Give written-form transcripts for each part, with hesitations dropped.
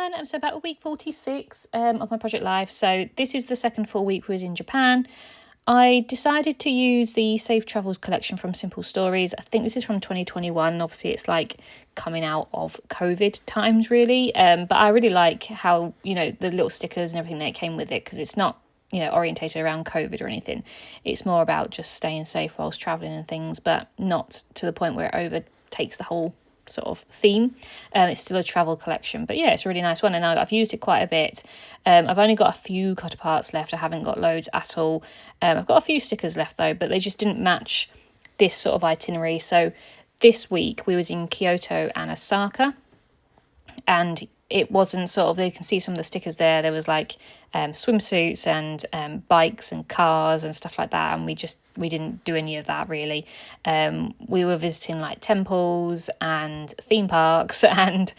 everyone. So about week 46 of my project life. So this is the second full week we was in Japan. I decided to use the Safe Travels collection from Simple Stories. I think this is from 2021. Obviously, it's like coming out of COVID times, really. But I really like how, the little stickers and everything that came with it, because it's not, orientated around COVID or anything. It's more about just staying safe whilst traveling and things, but not to the point where it overtakes the whole sort of theme. It's still a travel collection, but yeah, it's a really nice one, and I've used it quite a bit. I've only got a few cut parts left. I haven't got loads at all. I've got a few stickers left though, but they just didn't match this sort of itinerary. So this week we was in Kyoto and Osaka, and it wasn't sort of, they can see some of the stickers there was like swimsuits and bikes and cars and stuff like that, and we didn't do any of that really. We were visiting like temples and theme parks and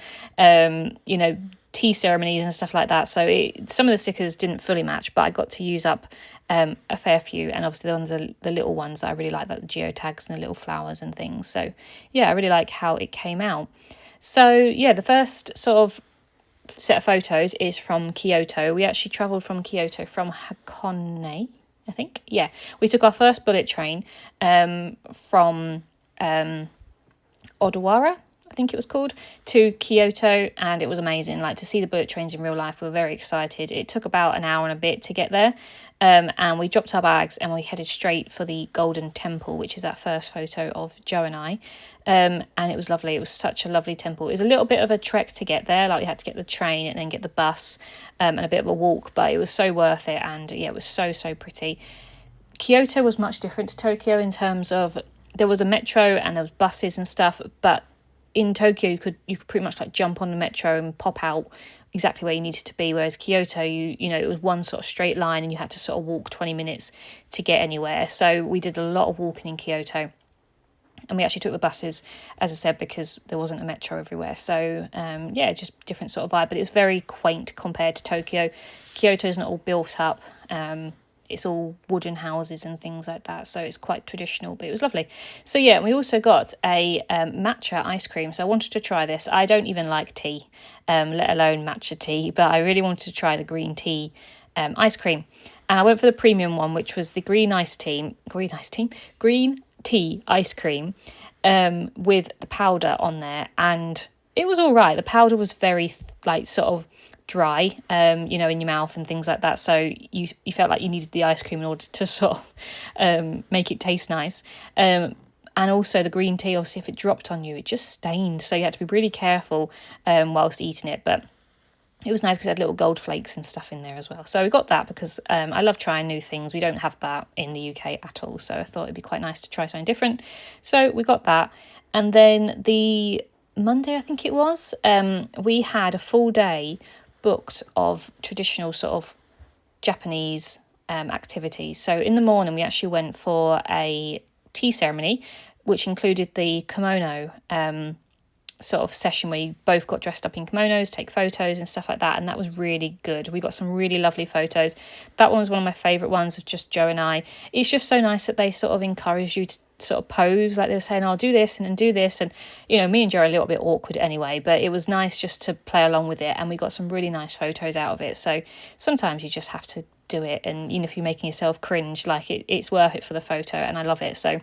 tea ceremonies and stuff like that, so some of the stickers didn't fully match, but I got to use up a fair few, and obviously the ones are the little ones that I really like, like the geotags and the little flowers and things. So yeah, I really like how it came out. So yeah, the first sort of set of photos is from Kyoto. We actually travelled from Kyoto from Hakone, I think. Yeah, we took our first bullet train from Odawara, I think it was called, to Kyoto, and it was amazing. Like, to see the bullet trains in real life, we were very excited. It took about an hour and a bit to get there, and we dropped our bags and we headed straight for the Golden Temple, which is that first photo of Joe and I, and it was lovely. It was such a lovely temple. It was a little bit of a trek to get there, like we had to get the train and then get the bus, and a bit of a walk, but it was so worth it, and yeah, it was so pretty. Kyoto was much different to Tokyo in terms of there was a metro and there was buses and stuff, but in Tokyo you could pretty much like jump on the metro and pop out exactly where you needed to be, whereas Kyoto, it was one sort of straight line and you had to sort of walk 20 minutes to get anywhere. So we did a lot of walking in Kyoto, and we actually took the buses, as I said, because there wasn't a metro everywhere. So yeah, just different sort of vibe, but it's very quaint compared to Tokyo. Kyoto's not all built up. It's all wooden houses and things like that, so it's quite traditional, but it was lovely. So yeah, we also got a matcha ice cream, so I wanted to try this. I don't even like tea, let alone matcha tea, but I really wanted to try the green tea ice cream, and I went for the premium one, which was the green tea ice cream with the powder on there, and it was all right. The powder was very like sort of dry, in your mouth and things like that, so you felt like you needed the ice cream in order to sort of make it taste nice, and also the green tea, obviously if it dropped on you it just stained, so you had to be really careful whilst eating it. But it was nice because it had little gold flakes and stuff in there as well, so we got that because I love trying new things. We don't have that in the UK at all, so I thought it'd be quite nice to try something different, so we got that. And then the Monday, I think it was, we had a full day booked of traditional sort of Japanese activities. So in the morning we actually went for a tea ceremony, which included the kimono sort of session where you both got dressed up in kimonos, take photos and stuff like that, and that was really good. We got some really lovely photos. That one was one of my favourite ones of just Joe and I. It's just so nice that they sort of encourage you to sort of pose, like they were saying, I'll do this and then do this, and me and Joe are a little bit awkward anyway, but it was nice just to play along with it, and we got some really nice photos out of it. So sometimes you just have to do it, and if you're making yourself cringe, like it's worth it for the photo, and I love it. So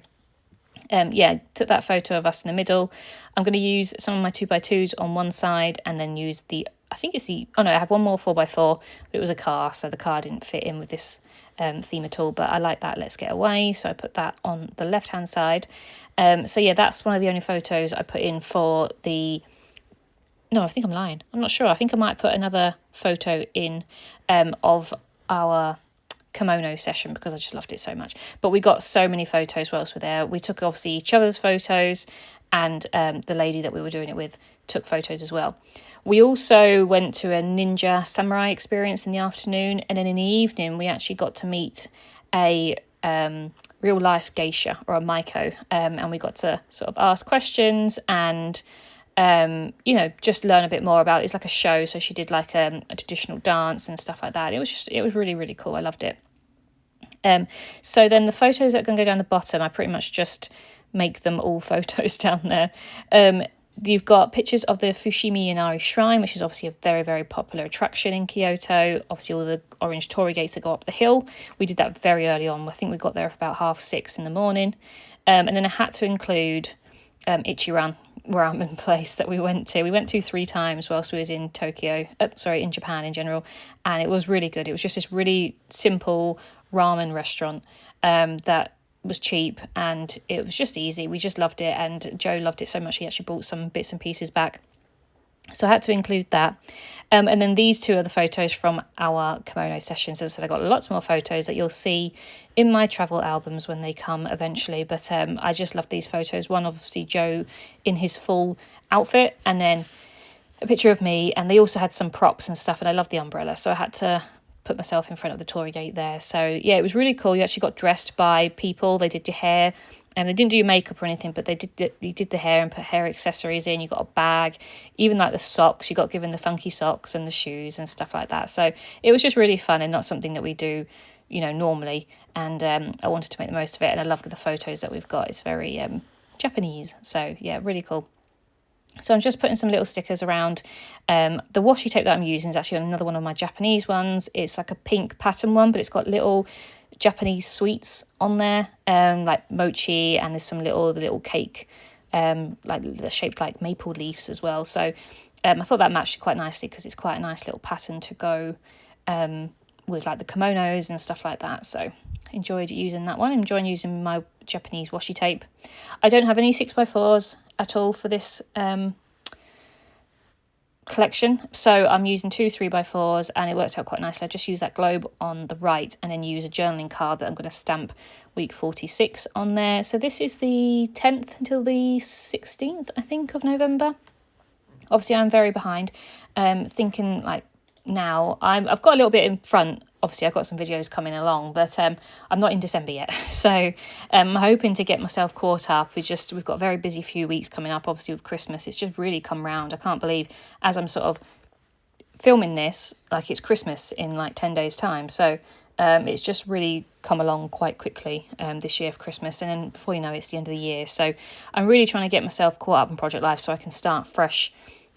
yeah, took that photo of us in the middle. I'm going to use some of my 2x2s on one side, and then use I had one more 4x4, but it was a car, so the car didn't fit in with this theme at all, but I like that Let's Get Away, so I put that on the left hand side. So yeah, that's one of the only photos I put in for the no, I think I'm lying, I'm not sure, I think I might put another photo in of our kimono session because I just loved it so much. But we got so many photos whilst we're there. We took obviously each other's photos, and the lady that we were doing it with took photos as well. We also went to a ninja samurai experience in the afternoon, and then in the evening we actually got to meet a real life geisha, or a maiko, and we got to sort of ask questions and just learn a bit more about it. It's like a show, so she did like a traditional dance and stuff like that. It was really cool. I loved it. So then the photos that are going to go down the bottom, I pretty much just make them all photos down there. You've got pictures of the Fushimi Inari Shrine, which is obviously a very, very popular attraction in Kyoto. Obviously, all the orange torii gates that go up the hill. We did that very early on. I think we got there for about 6:30 in the morning. And then I had to include Ichiran ramen place that we went to. We went to 3 times whilst we was in in Japan in general. And it was really good. It was just this really simple ramen restaurant that was cheap, and it was just easy. We just loved it, and Joe loved it so much he actually bought some bits and pieces back, so I had to include that. And then these 2 are the photos from our kimono sessions. As I said, I got lots more photos that you'll see in my travel albums when they come eventually, but I just love these photos. One, obviously Joe in his full outfit, and then a picture of me, and they also had some props and stuff, and I love the umbrella, so I had to put myself in front of the torii gate there. So yeah, it was really cool. You actually got dressed by people. They did your hair, and they didn't do your makeup or anything, but you did the hair and put hair accessories in. You got a bag, even like the socks. You got given the funky socks and the shoes and stuff like that. So it was just really fun and not something that we do, normally. And I wanted to make the most of it, and I love the photos that we've got. It's very Japanese. So yeah, really cool. So I'm just putting some little stickers around. The washi tape that I'm using is actually another one of my Japanese ones. It's like a pink pattern one, but it's got little Japanese sweets on there, like mochi, and there's some the little cake, like they're shaped like maple leaves as well. So I thought that matched quite nicely because it's quite a nice little pattern to go with like the kimonos and stuff like that. So enjoyed using that one. Enjoying using my Japanese washi tape. I don't have any 6x4s at all for this collection, so I'm using 2 3x4s, and it worked out quite nicely. I just use that globe on the right and then use a journaling card that I'm going to stamp week 46 on there. So this is the 10th until the 16th, I think, of November. Obviously I'm very behind, thinking like now I've got a little bit in front. Obviously I've got some videos coming along, but I'm not in December yet, so I'm hoping to get myself caught up. We've got a very busy few weeks coming up, obviously with Christmas. It's just really come round. I can't believe, as I'm sort of filming this, like it's Christmas in like 10 days time, so it's just really come along quite quickly this year for Christmas, and then before you know it, it's the end of the year. So I'm really trying to get myself caught up in Project Life so I can start fresh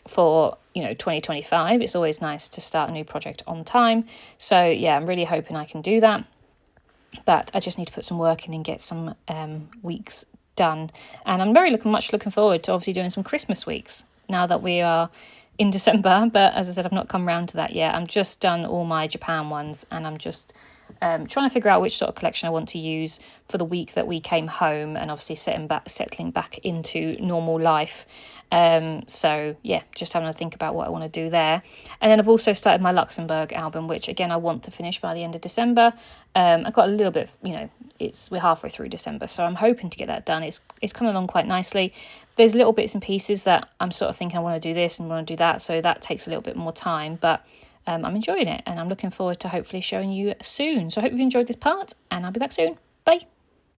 for 2025. It's always nice to start a new project on time, so yeah, I'm really hoping I can do that, but I just need to put some work in and get some weeks done. And I'm very much looking forward to obviously doing some Christmas weeks now that we are in December, but as I said, I've not come round to that yet. I'm just done all my Japan ones, and I'm just trying to figure out which sort of collection I want to use for the week that we came home, and obviously settling back into normal life. So yeah, just having to think about what I want to do there. And then I've also started my Luxembourg album, which again I want to finish by the end of December. I've got a little bit, we're halfway through December, so I'm hoping to get that done. It's coming along quite nicely. There's little bits and pieces that I'm sort of thinking I want to do this and want to do that, so that takes a little bit more time, but I'm enjoying it, and I'm looking forward to hopefully showing you soon. So I hope you've enjoyed this part, and I'll be back soon. Bye.